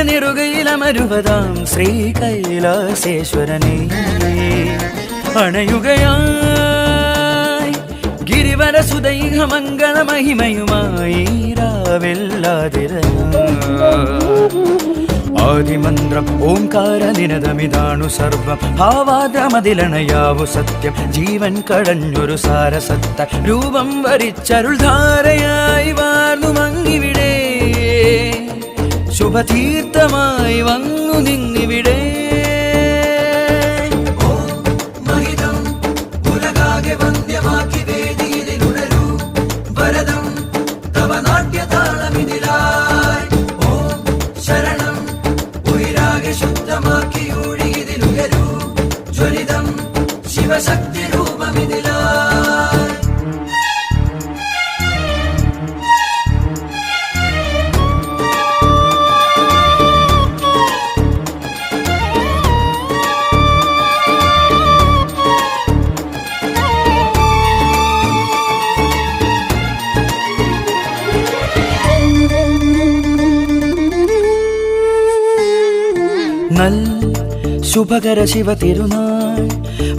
നെറുകയിലമരുവതാം ശ്രീ കൈലാസേശ്വരനെ അണയുകയായി ഗിരിവരസുദൈഹ മംഗളമഹിമയുമായി രാവെല്ലാതിര ആദിമന്ത്രം ഓംകാര നിനദമിതാണു സർവം ഭാവാദ്രമതിലണയാവു സത്യം ജീവൻ കടഞ്ഞൊരു സാരസത്ത രൂപം വരിച്ചരുൾധാരയായി വാർന്നു മങ്ങിവിടെ ശുഭതീർത്ഥമായി വന്നു നിന്നിവിടെ ഉലകാകെ വന്ധ്യമാക്കി വേദിയിലുണരൂ വരദം തവ നാട്യതാളമിതിലായി ഓം ശരണം ഉയരാകെ ശുദ്ധമാക്കി ഒഴുകിതിലുയരൂ ജ്വലിതം ശിവശക്തി രൂപമിതിലായി ശുഭകര ശിവ തിരുനാൾ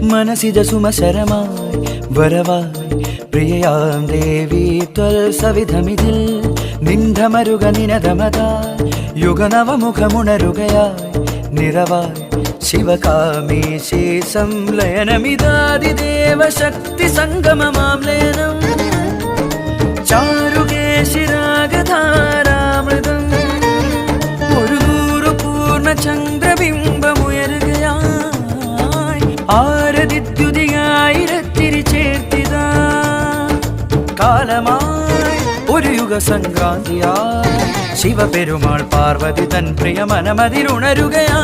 മനസിജ സുമശരമായി വരവായി പ്രിയയാം ദേവി ത്വൽ സവിധമിതിൽ നിന്ധമരുക നിനദമതാൽ യുഗനവമുഖമുണരുകയായി നിറവായി ശിവകാമേശി സംലയനമിതാദിദേവ ശക്തി സംഗമമാം ലയനം ചാരുകേശിരാഗധാരാമൃതം ഒരു പൂർണ്ണ ചന്ദ്രബിംബമുയരുകയായി ആരതിദ്യുതിയായിരത്തിരി ചേർത്തിതാ കാലമായി ഒരു യുഗ സംക്രാന്തിയായി ശിവപെരുമാൾ പാർവതി തൻ പ്രിയമനമതിരുണരുകയാ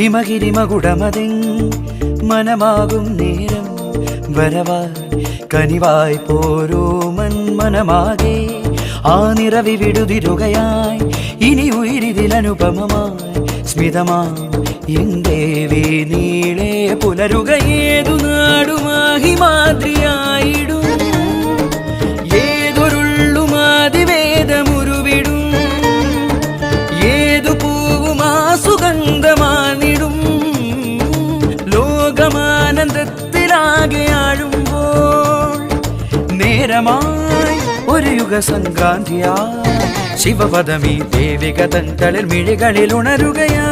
ഹിമഗിരിമകുടമതിൻ മനമാകും നേരം വരവായി കനിവായി പോരോ മന്മനമാകെ ആ നിറവി വിടുതിരുകയായി ഇനി ഉയിരിതിലനുപമമായി സ്മിതമാം എന്തേവി നീളെ പുലരുകയേതു നാടുമാഹി മാതൃയായിടും ഏതൊരുള്ളുമാതിവേദമുരുവിടും ഏതു പൂവുമാ സുഗന്ധമാനിടും ലോകമാനന്ദത്തിലാകെ ആഴുമ്പോൾ നേരമായി ഒരു യുഗ സംക്രാന്തിയായി ശിവപദമീ ദേവിക തൻ തളിർ മിഴികളിൽ ഉണരുകയാ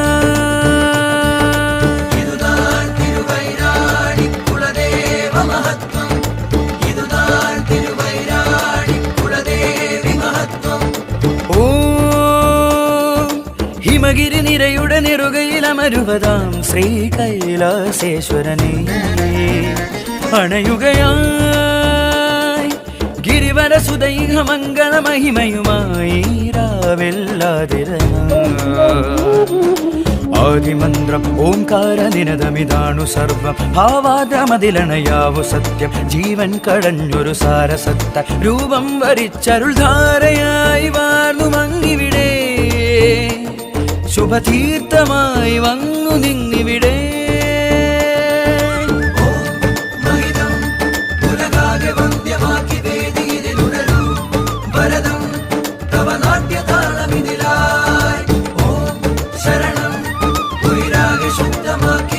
ഹിമഗിരി നിരയുടെ നെറുകയിലമരുവതാം ശ്രീ കൈലാസേശ്വരനെ അണയുകയായി ഗിരിവരസുദൈഹ മംഗളമഹിമയുമായി രാവെല്ലാതിര ആദിമന്ത്രം ഓംകാര നിനദമിതാണു സർവം ഭാവാദ്രമതിലണയാവു സത്യം ജീവൻ കടഞ്ഞൊരു സാരസത്ത രൂപം വരിച്ചരുൾധാരയായി വാർന്നു മങ്ങിവിടെ ശുഭതീർത്ഥമായി വന്നു നിന്നിവിടെ ഉലകാകെ വന്ധ്യമാക്കി വേദിയിലുണരൂ വരദം തവ നാട്യതാളമിതിലായി ഓം ശരണം ഉയരാകെ ശുദ്ധമാക്കി